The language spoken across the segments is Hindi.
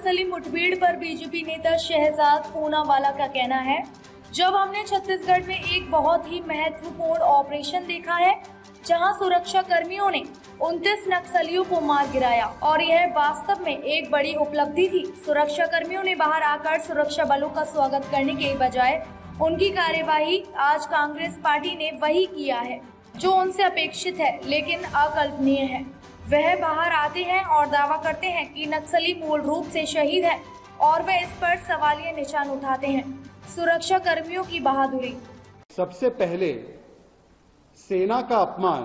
नक्सली मुठभेड़ पर बीजेपी नेता शहजाद पूनावाला का कहना है, जब हमने छत्तीसगढ़ में एक बहुत ही महत्वपूर्ण ऑपरेशन देखा है जहां सुरक्षा कर्मियों ने 29 नक्सलियों को मार गिराया और यह वास्तव में एक बड़ी उपलब्धि थी। सुरक्षा कर्मियों ने बाहर आकर सुरक्षा बलों का स्वागत करने के बजाय उनकी कार्यवाही आज कांग्रेस पार्टी ने वही किया है जो उनसे अपेक्षित है लेकिन अकल्पनीय है। वह बाहर आते हैं और दावा करते हैं कि नक्सली मूल रूप से शहीद है और वह इस पर सवालिया निशान उठाते हैं। सुरक्षा कर्मियों की बहादुरी। सबसे पहले सेना का अपमान,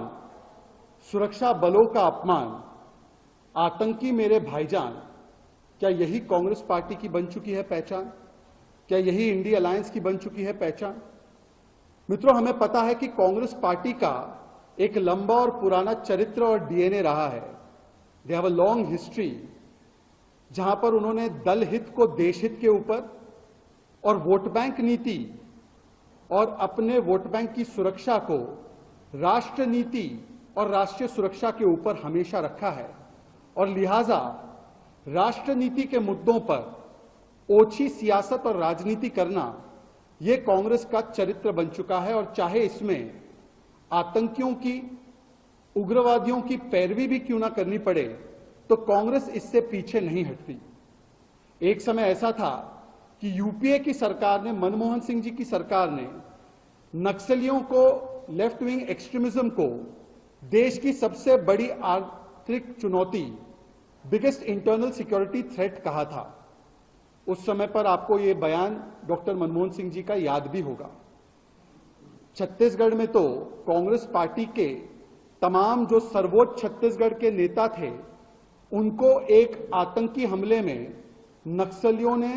सुरक्षा बलों का अपमान, आतंकी मेरे भाईजान, क्या यही कांग्रेस पार्टी की बन चुकी है पहचान? क्या यही इंडिया अलायंस की बन चुकी है पहचान? मित्रों, हमें पता है कि कांग्रेस पार्टी का एक लंबा और पुराना चरित्र और डीएनए रहा है। They have a long history, जहां पर उन्होंने दल हित को देश हित के ऊपर और वोट बैंक नीति और अपने वोट बैंक की सुरक्षा को राष्ट्र नीति और राष्ट्रीय सुरक्षा के ऊपर हमेशा रखा है और लिहाजा राष्ट्र नीति के मुद्दों पर ओछी सियासत और राजनीति करना यह कांग्रेस का चरित्र बन चुका है। और चाहे इसमें आतंकियों की, उग्रवादियों की पैरवी भी क्यों ना करनी पड़े, तो कांग्रेस इससे पीछे नहीं हटती। एक समय ऐसा था कि यूपीए की सरकार ने, मनमोहन सिंह जी की सरकार ने नक्सलियों को, लेफ्ट विंग एक्सट्रीमिज्म को देश की सबसे बड़ी आर्थिक चुनौती, बिगेस्ट इंटरनल सिक्योरिटी थ्रेट कहा था। उस समय पर आपको यह बयान डॉक्टर मनमोहन सिंह जी का याद भी होगा। छत्तीसगढ़ में तो कांग्रेस पार्टी के तमाम जो सर्वोच्च छत्तीसगढ़ के नेता थे, उनको एक आतंकी हमले में नक्सलियों ने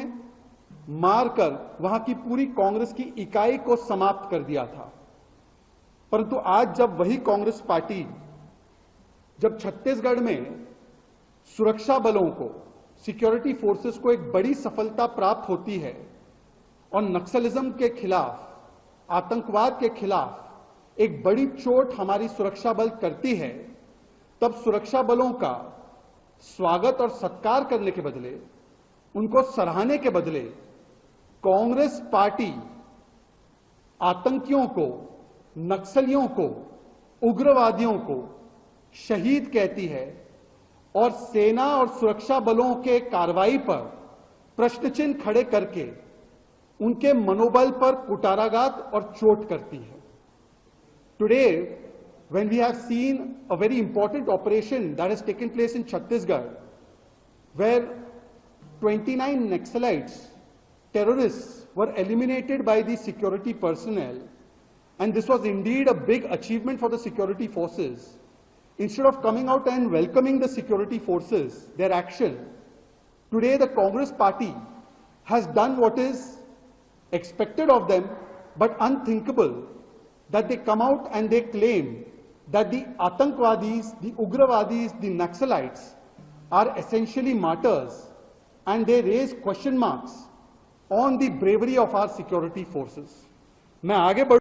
मारकर वहां की पूरी कांग्रेस की इकाई को समाप्त कर दिया था। परंतु आज जब वही कांग्रेस पार्टी, जब छत्तीसगढ़ में सुरक्षा बलों को, सिक्योरिटी फोर्सेस को एक बड़ी सफलता प्राप्त होती है और नक्सलिज्म के खिलाफ, आतंकवाद के खिलाफ एक बड़ी चोट हमारी सुरक्षा बल करती है, तब सुरक्षा बलों का स्वागत और सत्कार करने के बदले, उनको सराहने के बदले, कांग्रेस पार्टी आतंकियों को, नक्सलियों को, उग्रवादियों को शहीद कहती है और सेना और सुरक्षा बलों के कार्रवाई पर प्रश्नचिन्ह खड़े करके उनके मनोबल पर कुटाराघात और चोट करती है। Today, when we have seen a very important operation that has taken place in Chhattisgarh, where 29 Naxalites, terrorists, were eliminated by the security personnel, and this was indeed a big achievement for the security forces. Instead of coming out and welcoming the security forces, their action, today the Congress party has done what is expected of them, but unthinkable, that they come out and they claim that the Atankwadis, the Ugravadis, the Naxalites are essentially martyrs, and they raise question marks on the bravery of our security forces. मैं आगे बढ़